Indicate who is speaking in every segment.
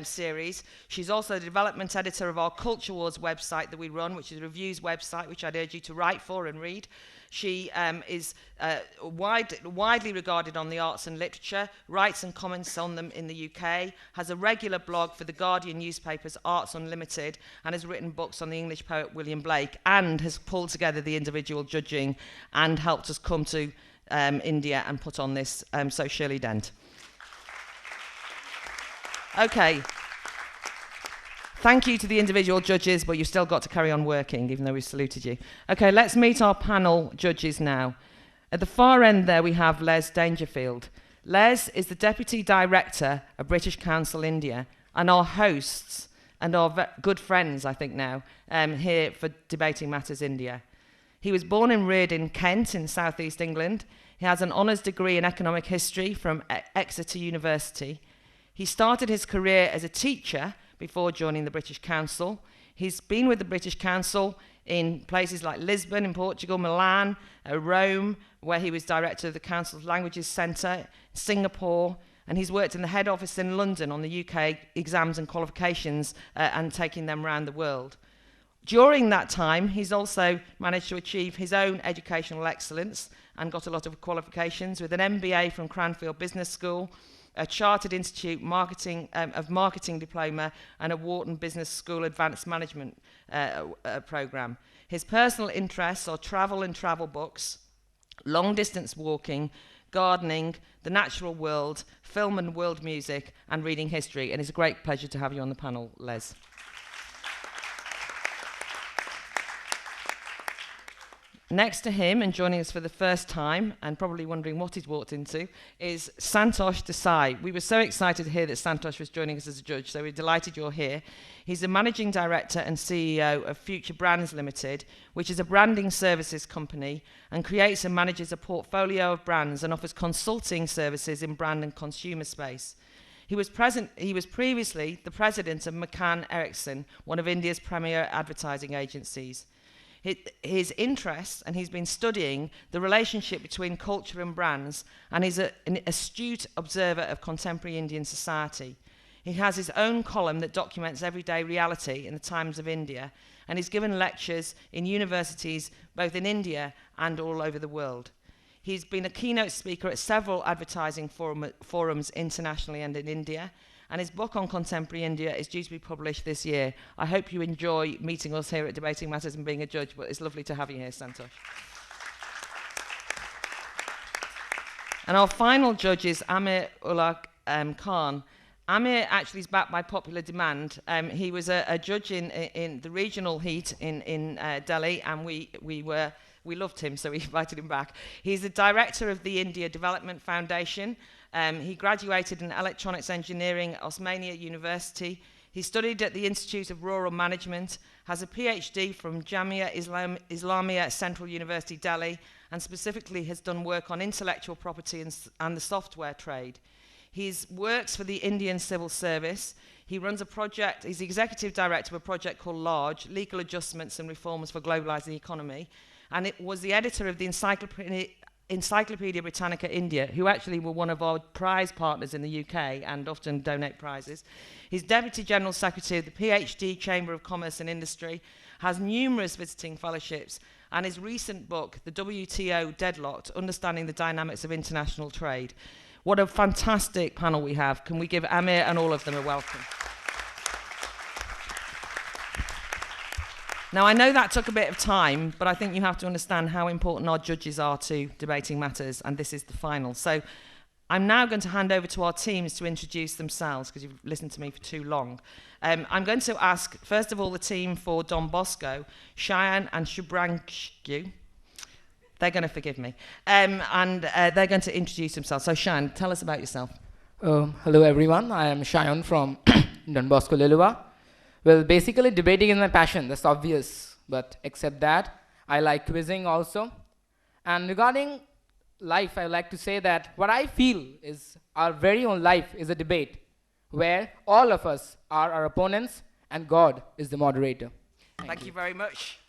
Speaker 1: series. She's also the development editor of our Culture Wars website that we run, which is a reviews website, which I'd urge you to write for and read. She is widely regarded on the arts and literature, writes and comments on them in the UK, has a regular blog for the Guardian newspaper's Arts Unlimited, and has written books on the English poet William Blake, and has pulled together the individual judging and helped us come to India and put on this. So Shirley Dent. Okay. Thank you to the individual judges, but you've still got to carry on working, even though we've saluted you. Okay, let's meet our panel judges now. At the far end there, we have Les Dangerfield. Les is the Deputy Director of British Council India, and our hosts and our good friends, I think now, here for Debating Matters India. He was born and reared in Kent in southeast England. He has an honours degree in economic history from Exeter University. He started his career as a teacher before joining the British Council. He's been with the British Council in places like Lisbon in Portugal, Milan, Rome, where he was director of the Council's Languages Centre, Singapore, and he's worked in the head office in London on the UK exams and qualifications and taking them around the world. During that time, he's also managed to achieve his own educational excellence and got a lot of qualifications with an MBA from Cranfield Business School, a Chartered Institute marketing diploma, and a Wharton Business School Advanced Management program. His personal interests are travel and travel books, long-distance walking, gardening, the natural world, film and world music, and reading history. And it's a great pleasure to have you on the panel, Les. Next to him, and joining us for the first time, and probably wondering what he's walked into, is Santosh Desai. We were so excited to hear that Santosh was joining us as a judge, so we're delighted you're here. He's the Managing Director and CEO of Future Brands Limited, which is a branding services company, and creates and manages a portfolio of brands and offers consulting services in brand and consumer space. He was previously the president of McCann Erickson, one of India's premier advertising agencies. His interests, and he's been studying the relationship between culture and brands, and he's an astute observer of contemporary Indian society. He has his own column that documents everyday reality in the Times of India, and he's given lectures in universities both in India and all over the world. He's been a keynote speaker at several advertising forums internationally and in India, and his book on contemporary India is due to be published this year. I hope you enjoy meeting us here at Debating Matters and being a judge, but it's lovely to have you here, Santosh. And our final judge is Amir Ola Khan. Amir actually is backed by popular demand. He was a judge in the regional heat in Delhi, and we loved him, so we invited him back. He's the director of the India Development Foundation. He graduated in electronics engineering at Osmania University. He studied at the Institute of Rural Management, has a PhD from Jamia Islamia Central University, Delhi, and specifically has done work on intellectual property and the software trade. He works for the Indian Civil Service. He runs a project, he's the executive director of a project called LARGE, Legal Adjustments and Reforms for Globalising the Economy, and it was the editor of the Encyclopedia Britannica India, who actually were one of our prize partners in the UK and often donate prizes. He's Deputy General Secretary of the PhD Chamber of Commerce and Industry, has numerous visiting fellowships, and his recent book, The WTO Deadlocked, Understanding the Dynamics of International Trade. What a fantastic panel we have. Can we give Amir and all of them a welcome? Now, I know that took a bit of time, but I think you have to understand how important our judges are to Debating Matters, and this is the final. So I'm now going to hand over to our teams to introduce themselves, because you've listened to me for too long. I'm going to ask, first of all, the team for Don Bosco, Cheyenne and Shubhranshu. They're going to forgive me. And they're going to introduce themselves. So, Cheyenne, tell us about yourself.
Speaker 2: Hello, everyone. I am Cheyenne from Don Bosco, Lilua. Well, basically, debating is my passion. That's obvious. But except that, I like quizzing also. And regarding life, I would like to say that what I feel is our very own life is a debate where all of us are our opponents and God is the moderator.
Speaker 1: Thank you very much.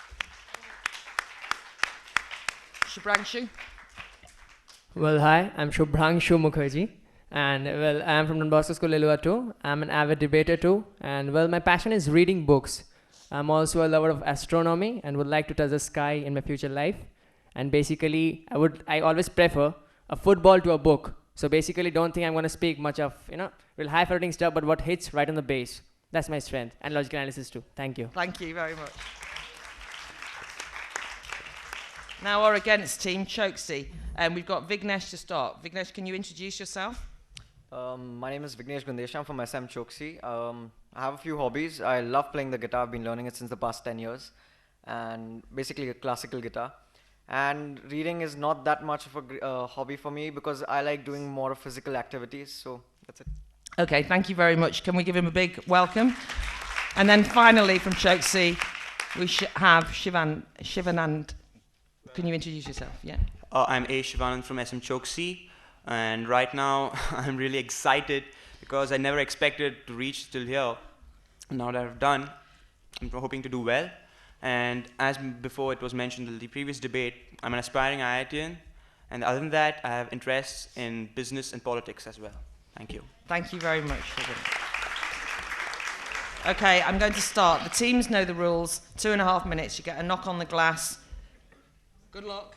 Speaker 1: Shubhranshu?
Speaker 3: Well, hi, I'm Shubhranshu Mukherjee. And well, I'm from Don Bosco School, Lilua too. I'm an avid debater too. And well, my passion is reading books. I'm also a lover of astronomy and would like to touch the sky in my future life. And basically, I always prefer a football to a book. So basically, don't think I'm going to speak much of, real high-flirting stuff, but what hits right on the base. That's my strength, and logical analysis too. Thank you.
Speaker 1: Thank you very much. Now our against team, Choksi. We've got Vignesh to start. Vignesh, can you introduce yourself?
Speaker 4: My name is Vignesh Gundesh. I'm from SM Choksi. I have a few hobbies. I love playing the guitar. I've been learning it since the past 10 years. And basically a classical guitar. And reading is not that much of a hobby for me because I like doing more of physical activities. So that's it.
Speaker 1: Okay, thank you very much. Can we give him a big welcome? And then finally from Choksi, we have Shivanand. Can you introduce yourself? Yeah.
Speaker 5: I'm A. Shivanand from SM Choksi, and right now I'm really excited because I never expected to reach till here. Now that I've done, I'm hoping to do well. And as before it was mentioned in the previous debate, I'm an aspiring IITian, and other than that, I have interests in business and politics as well. Thank you.
Speaker 1: Thank you very much. Okay, I'm going to start. The teams know the rules. 2.5 minutes. You get a knock on the glass. Good luck.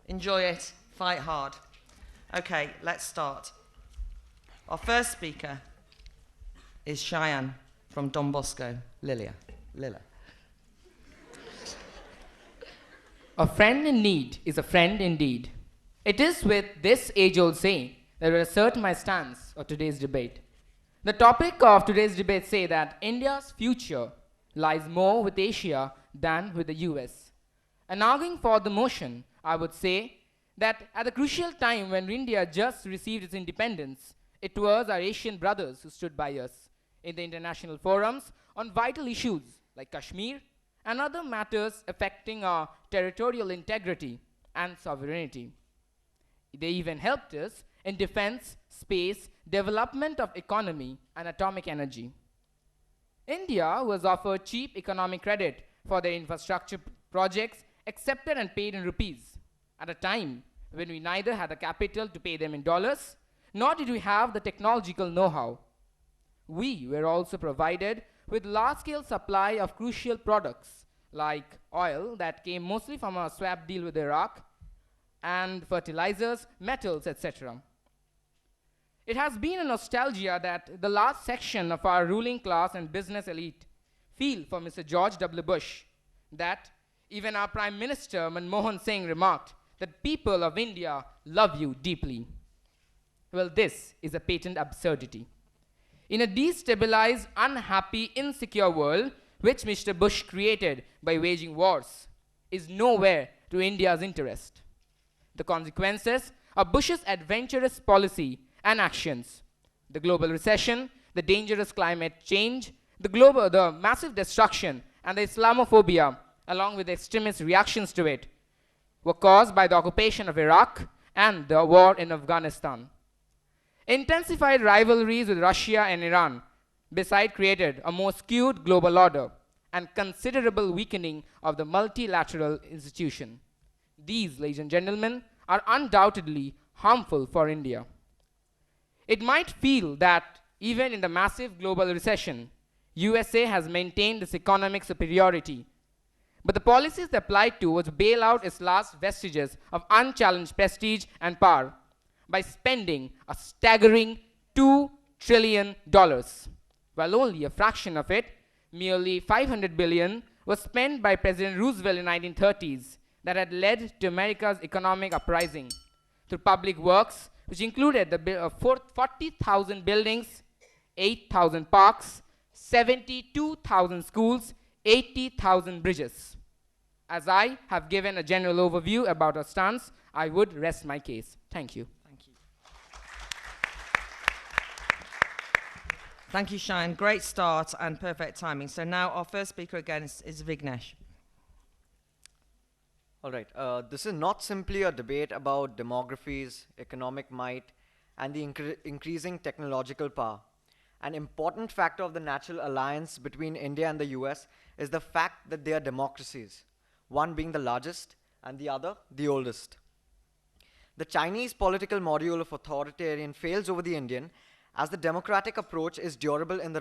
Speaker 1: Enjoy it. Fight hard. Okay, let's start. Our first speaker is Cheyenne from Don Bosco. Lila.
Speaker 2: A friend in need is a friend indeed. It is with this age-old saying that I assert my stance of today's debate. The topic of today's debate say that India's future lies more with Asia than with the US. And arguing for the motion, I would say that at the crucial time when India just received its independence, it was our Asian brothers who stood by us in the international forums on vital issues like Kashmir and other matters affecting our territorial integrity and sovereignty. They even helped us in defense, space, development of economy, and atomic energy. India was offered cheap economic credit for their infrastructure projects accepted and paid in rupees at a time when we neither had the capital to pay them in dollars, nor did we have the technological know-how. We were also provided with large-scale supply of crucial products like oil that came mostly from our swap deal with Iraq, and fertilizers, metals, etc. It has been a nostalgia that the last section of our ruling class and business elite feel for Mr. George W. Bush, that even our Prime Minister Manmohan Singh remarked that people of India love you deeply. Well, this is a patent absurdity. In a destabilized, unhappy, insecure world, which Mr. Bush created by waging wars, is nowhere to India's interest. The consequences of Bush's adventurous policy and actions, the global recession, the dangerous climate change, the massive destruction, and the Islamophobia, along with the extremist reactions to it, were caused by the occupation of Iraq and the war in Afghanistan. Intensified rivalries with Russia and Iran, beside created a more skewed global order and considerable weakening of the multilateral institution. These, ladies and gentlemen, are undoubtedly harmful for India. It might feel that even in the massive global recession, USA has maintained its economic superiority. But the policies they applied to was bail out its last vestiges of unchallenged prestige and power by spending a staggering $2 trillion, while only a fraction of it, merely $500 billion, was spent by President Roosevelt in the 1930s that had led to America's economic uprising through public works, which included the 40,000 buildings, 8,000 parks, 72,000 schools, 80,000 bridges. As I have given a general overview about our stance, I would rest my case. Thank you.
Speaker 1: Thank you, Shine. Great start and perfect timing. So now our first speaker again is Vignesh.
Speaker 4: All right. This is not simply a debate about demographies, economic might, and the increasing technological power. An important factor of the natural alliance between India and the US is the fact that they are democracies, one being the largest and the other the oldest. The Chinese political module of authoritarian fails over the Indian, as the democratic approach is durable in the